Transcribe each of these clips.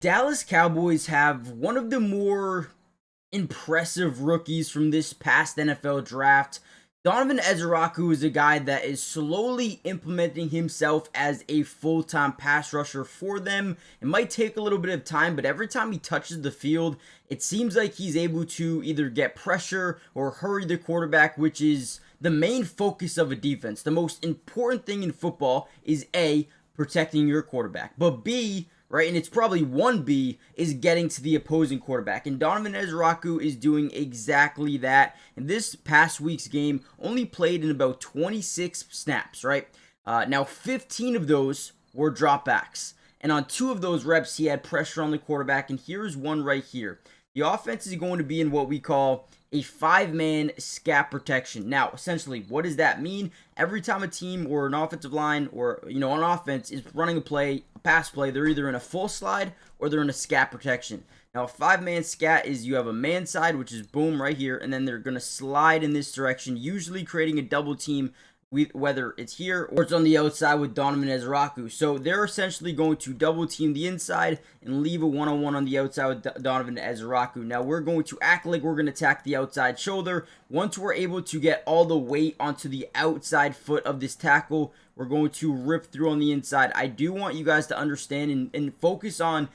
Dallas Cowboys have one of the more impressive rookies from this past NFL draft. Donovan Ezeiruaku is a guy that is slowly implementing himself as a full-time pass rusher for them. It might take a little bit of time, but every time he touches the field, it seems like he's able to either get pressure or hurry the quarterback, which is the main focus of a defense. The most important thing in football is A, protecting your quarterback, but B, right, and it's probably 1B, is getting to the opposing quarterback. And Donovan Ezeraku is doing exactly that. And this past week's game only played in about 26 snaps, right? Now, 15 of those were dropbacks. And on 2 of those reps, he had pressure on the quarterback. And here's one right here. The offense is going to be in what we call a 5-man scat protection. Now, essentially, what does that mean? Every time a team or an offensive line or, an offense is running a pass play, they're either in a full slide or they're in a scat protection. Now, a 5-man scat is you have a man side, which is boom right here, and then they're going to slide in this direction, usually creating a double team, whether it's here or it's on the outside with Donovan Ezeraku. So they're essentially going to double team the inside and leave a one-on-one on the outside with Donovan Ezeraku. Now we're going to act like we're going to attack the outside shoulder. Once we're able to get all the weight onto the outside foot of this tackle, we're going to rip through on the inside. I do want you guys to understand and focus on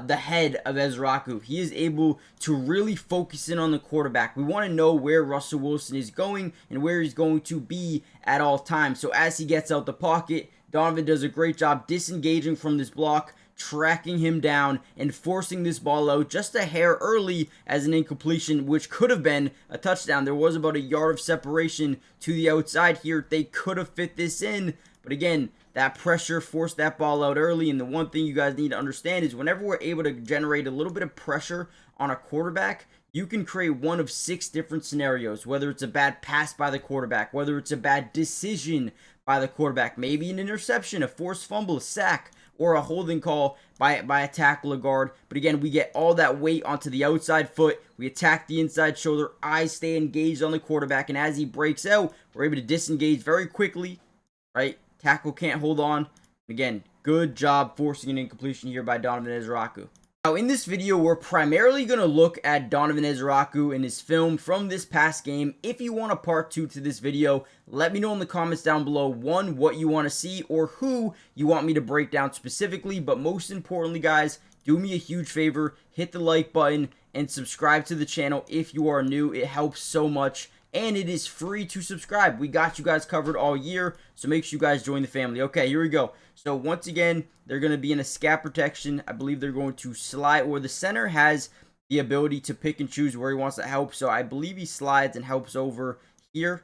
the head of Ezeraku. He is able to really focus in on the quarterback. We want to know where Russell Wilson is going and where he's going to be at all times. So as he gets out the pocket, Donovan does a great job disengaging from this block, tracking him down, and forcing this ball out just a hair early as an incompletion, which could have been a touchdown. There was about a yard of separation to the outside here. They could have fit this in, but again, that pressure forced that ball out early. And the one thing you guys need to understand is whenever we're able to generate a little bit of pressure on a quarterback, you can create one of 6 different scenarios, whether it's a bad pass by the quarterback, whether it's a bad decision by the quarterback, maybe an interception, a forced fumble, a sack, or a holding call by a tackle or guard. But again, we get all that weight onto the outside foot. We attack the inside shoulder. Eyes stay engaged on the quarterback. And as he breaks out, we're able to disengage very quickly, right? Tackle can't hold on. Again, good job forcing an incompletion here by Donovan Ezeraku. Now, in this video, we're primarily going to look at Donovan Ezeraku and his film from this past game. If you want a part 2 to this video, let me know in the comments down below, 1, what you want to see or who you want me to break down specifically. But most importantly, guys, do me a huge favor, hit the like button and subscribe to the channel if you are new. It helps so much. And it is free to subscribe. We got you guys covered all year, so make sure you guys join the family. Okay, here we go. So once again, they're going to be in a scat protection. I believe they're going to slide, or the center has the ability to pick and choose where he wants to help. So I believe he slides and helps over here.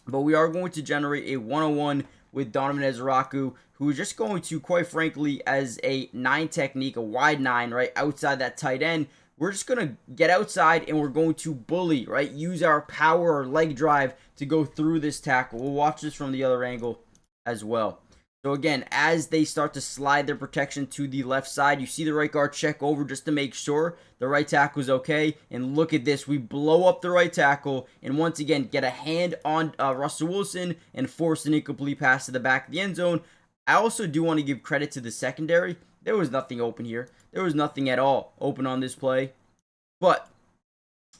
But we are going to generate a one-on-one with Donovan Ezeraku, who is just going to, quite frankly, as a 9 technique, a wide 9, right, outside that tight end. We're just going to get outside and we're going to bully, right? Use our power or leg drive to go through this tackle. We'll watch this from the other angle as well. So again, as they start to slide their protection to the left side, you see the right guard check over just to make sure the right tackle is okay. And look at this. We blow up the right tackle and once again get a hand on Russell Wilson and force an incomplete pass to the back of the end zone. I also do want to give credit to the secondary. There was nothing open here. There was nothing at all open on this play. But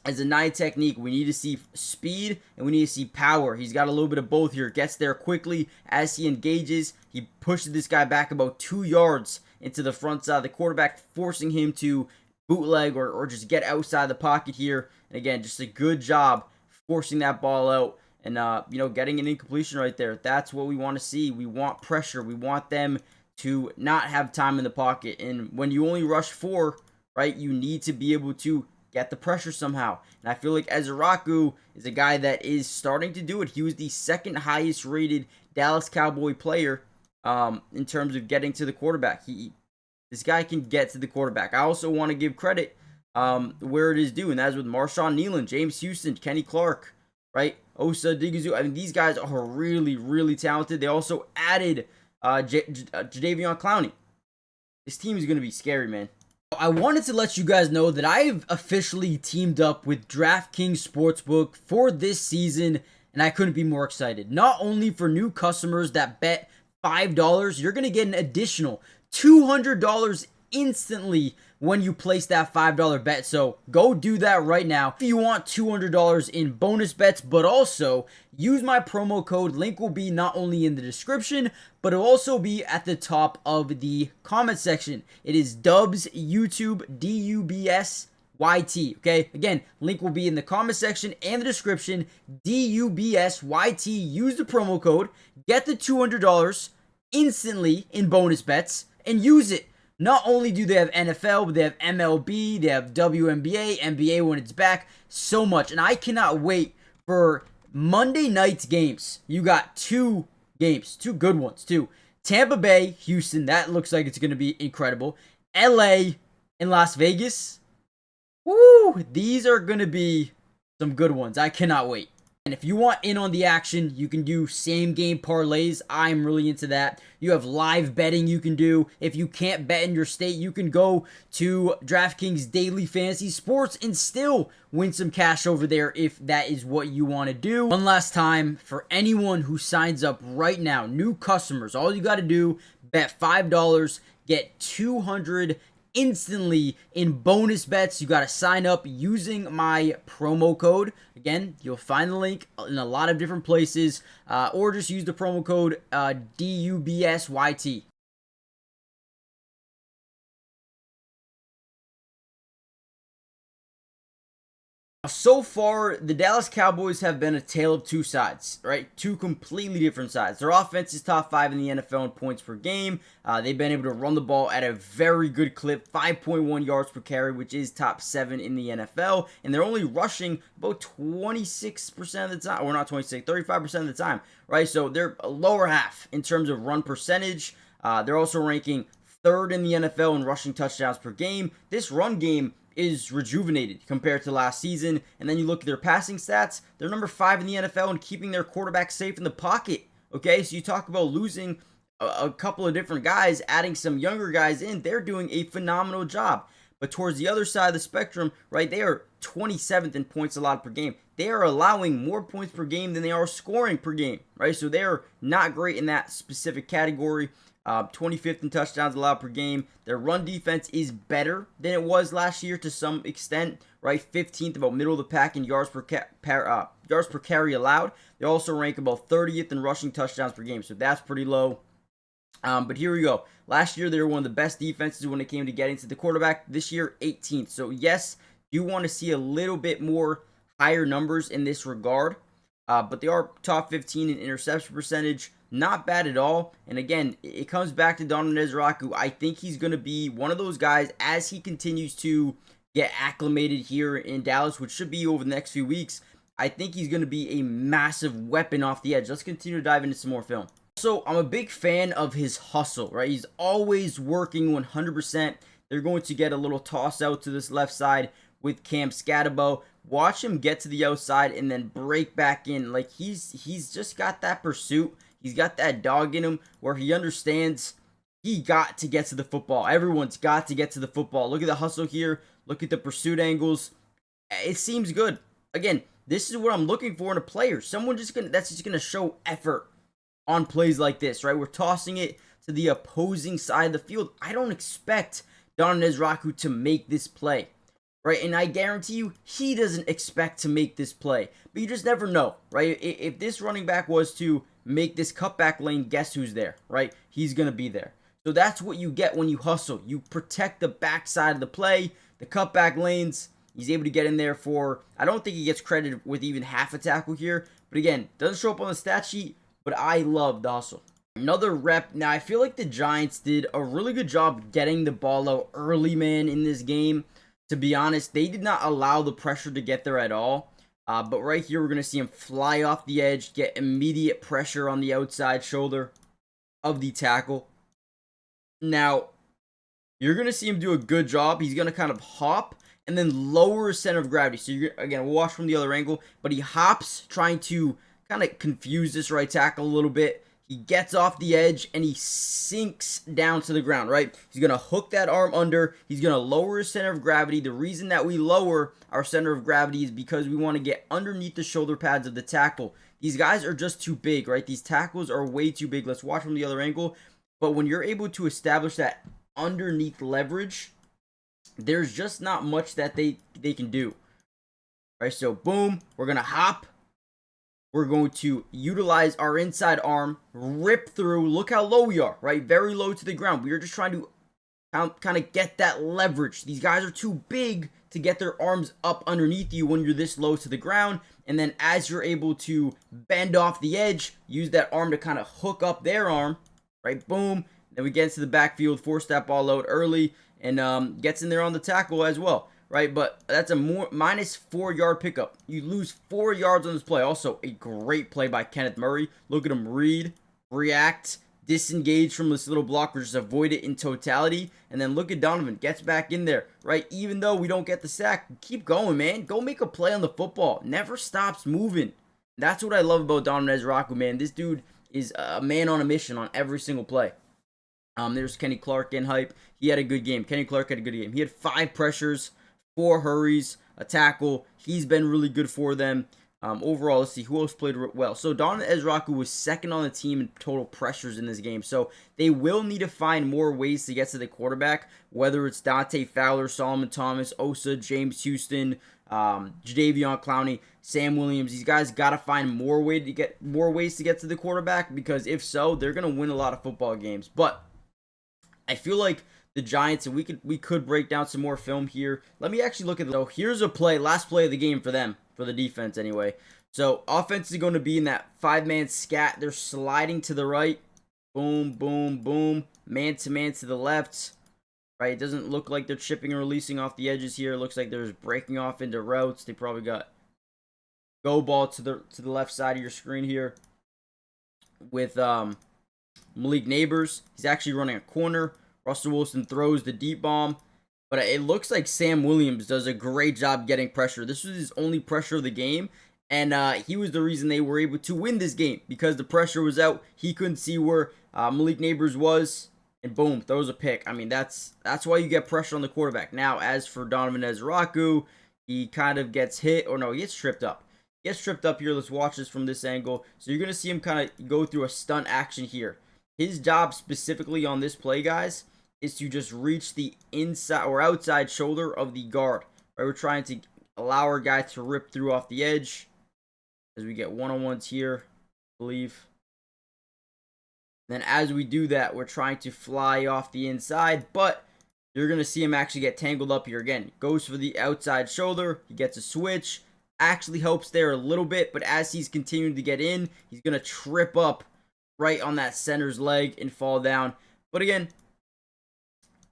as a 9 technique, we need to see speed and we need to see power. He's got a little bit of both here. Gets there quickly as he engages. He pushes this guy back about 2 yards into the front side of the quarterback, forcing him to bootleg or just get outside the pocket here. And again, just a good job forcing that ball out and, getting an incompletion right there. That's what we want to see. We want pressure. We want them to not have time in the pocket. And when you only rush 4, right, you need to be able to get the pressure somehow. And I feel like Ezeraku is a guy that is starting to do it. He was the 2nd highest rated Dallas Cowboy player in terms of getting to the quarterback. This guy can get to the quarterback. I also want to give credit where it is due, and that is with Marshawn Nealon, James Houston, Kenny Clark, right? Osa Digazu. I mean, these guys are really, really talented. They also added Jadeveon Clowney. This team is going to be scary, man. I wanted to let you guys know that I've officially teamed up with DraftKings Sportsbook for this season, and I couldn't be more excited. Not only for new customers that bet $5, you're going to get an additional $200 instantly when you place that $5 bet. So go do that right now if you want $200 in bonus bets, but also use my promo code. Link will be not only in the description, but it'll also be at the top of the comment section. It is Dubs YouTube, DUBSYT. Okay, again, link will be in the comment section and the description. DUBSYT. Use the promo code, get the $200 instantly in bonus bets, and use it. Not only do they have NFL, but they have MLB, they have WNBA, NBA when it's back, so much. And I cannot wait for Monday night's games. You got two games, two good ones too. Tampa Bay, Houston, that looks like it's going to be incredible. LA and Las Vegas. Woo! These are going to be some good ones. I cannot wait. And if you want in on the action, you can do same game parlays. I'm really into that. You have live betting you can do. If you can't bet in your state, you can go to DraftKings Daily Fantasy Sports and still win some cash over there if that is what you want to do. One last time, for anyone who signs up right now, new customers, all you got to do, bet $5, get $200 instantly in bonus bets. You got to sign up using my promo code. Again, you'll find the link in a lot of different places, or just use the promo code DUBSYT. So far, the Dallas Cowboys have been a tale of two sides, right? Two completely different sides. Their offense is top 5 in the NFL in points per game. They've been able to run the ball at a very good clip, 5.1 yards per carry, which is top 7 in the NFL. And they're only rushing about 26% of the time, or not 26, 35% of the time, right? So they're a lower half in terms of run percentage. They're also ranking 3rd in the NFL in rushing touchdowns per game. This run game is rejuvenated compared to last season. And then you look at their passing stats, they're number 5 in the NFL in keeping their quarterback safe in the pocket. Okay, so you talk about losing a couple of different guys, adding some younger guys in, they're doing a phenomenal job. But towards the other side of the spectrum, right, they are 27th in points allowed per game. They are allowing more points per game than they are scoring per game, right? So they're not great in that specific category. 25th in touchdowns allowed per game. Their run defense is better than it was last year to some extent, right? 15th, about middle of the pack in yards per carry allowed. They also rank about 30th in rushing touchdowns per game, so that's pretty low. But here we go. Last year, they were one of the best defenses when it came to getting to the quarterback. This year, 18th. So yes, you want to see a little bit more higher numbers in this regard. But they are top 15 in interception percentage. Not bad at all. And again, it comes back to Donovan Ezeiruaku. I think he's going to be one of those guys as he continues to get acclimated here in Dallas, which should be over the next few weeks. I think he's going to be a massive weapon off the edge. Let's continue to dive into some more film. So I'm a big fan of his hustle, right? He's always working 100%. They're going to get a little toss out to this left side with Cam Scatabo. Watch him get to the outside and then break back in. Like he's just got that pursuit. He's got that dog in him where he understands he got to get to the football. Everyone's got to get to the football. Look at the hustle here. Look at the pursuit angles. It seems good. Again, this is what I'm looking for in a player. Someone that's just gonna show effort on plays like this, right? We're tossing it to the opposing side of the field. I don't expect Donovan Ezeiruaku to make this play, right? And I guarantee you, he doesn't expect to make this play. But you just never know, right? If this running back was to make this cutback lane, guess who's there, right? He's going to be there. So that's what you get when you hustle. You protect the backside of the play, the cutback lanes. He's able to get in there for, I don't think he gets credited with even half a tackle here. But again, doesn't show up on the stat sheet, but I love the hustle. Another rep. Now, I feel like the Giants did a really good job getting the ball out early, man, in this game. To be honest, they did not allow the pressure to get there at all. But right here, we're going to see him fly off the edge, get immediate pressure on the outside shoulder of the tackle. Now, you're going to see him do a good job. He's going to kind of hop and then lower his center of gravity. So, again, we'll watch from the other angle. But he hops, trying to kind of confuse this right tackle a little bit. He gets off the edge and he sinks down to the ground, right? He's going to hook that arm under. He's going to lower his center of gravity. The reason that we lower our center of gravity is because we want to get underneath the shoulder pads of the tackle. These guys are just too big, right? These tackles are way too big. Let's watch from the other angle. But when you're able to establish that underneath leverage, there's just not much that they can do. Right, so boom, we're going to hop. We're going to utilize our inside arm, rip through. Look how low we are, right? Very low to the ground. We are just trying to kind of get that leverage. These guys are too big to get their arms up underneath you when you're this low to the ground. And then as you're able to bend off the edge, use that arm to kind of hook up their arm, right? Boom. Then we get into the backfield, force that ball out early, and gets in there on the tackle as well, right? But that's a minus 4 yard pickup. You lose 4 yards on this play. Also, a great play by Kenneth Murray. Look at him read, react, disengage from this little blocker, just avoid it in totality. And then look at Donovan, gets back in there, right? Even though we don't get the sack, keep going, man. Go make a play on the football. Never stops moving. That's what I love about Donovan Ezeiruaku, man. This dude is a man on a mission on every single play. There's Kenny Clark in hype. He had a good game. Kenny Clark had a good game. He had 5 pressures, 4 hurries, a tackle. He's been really good for them. Overall, let's see who else played well. So Donovan Ezeiruaku was second on the team in total pressures in this game. So they will need to find more ways to get to the quarterback, whether it's Dante Fowler, Solomon Thomas, Osa, James Houston, Jadeveon Clowney, Sam Williams. These guys got to find more ways to get to the quarterback, because if so, they're going to win a lot of football games. But I feel like the Giants, and we could break down some more film here. Let me actually look at so here's a play, last play of the game for them, for the defense anyway. So offense is going to be in that 5-man scat. They're sliding to the right. Boom, boom, boom. Man to man to the left. Right, it doesn't look like they're chipping and releasing off the edges here. It looks like they're just breaking off into routes. They probably got go ball to the left side of your screen here with Malik Neighbors. He's actually running a corner. Russell Wilson throws the deep bomb. But it looks like Sam Williams does a great job getting pressure. This was his only pressure of the game. And he was the reason they were able to win this game, because the pressure was out. He couldn't see where Malik Neighbors was. And boom, throws a pick. I mean, that's why you get pressure on the quarterback. Now, as for Donovan Ezeiruaku, he kind of gets hit. Or no, he gets tripped up. He gets tripped up here. Let's watch this from this angle. So you're going to see him kind of go through a stunt action here. His job specifically on this play, guys, is to just reach the inside or outside shoulder of the guard. Right, we're trying to allow our guy to rip through off the edge as we get one-on-ones here, I believe. Then as we do that, we're trying to fly off the inside, but you're going to see him actually get tangled up here again. Goes for the outside shoulder. He gets a switch. Actually helps there a little bit, but as he's continuing to get in, he's going to trip up right on that center's leg and fall down. But again,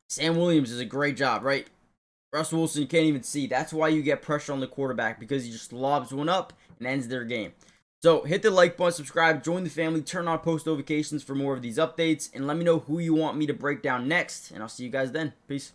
Sam Williams does a great job, right? Russell Wilson, you can't even see. That's why you get pressure on the quarterback, because he just lobs one up and ends their game. So hit the like button, subscribe, join the family, turn on post notifications for more of these updates, and let me know who you want me to break down next, and I'll see you guys then. Peace.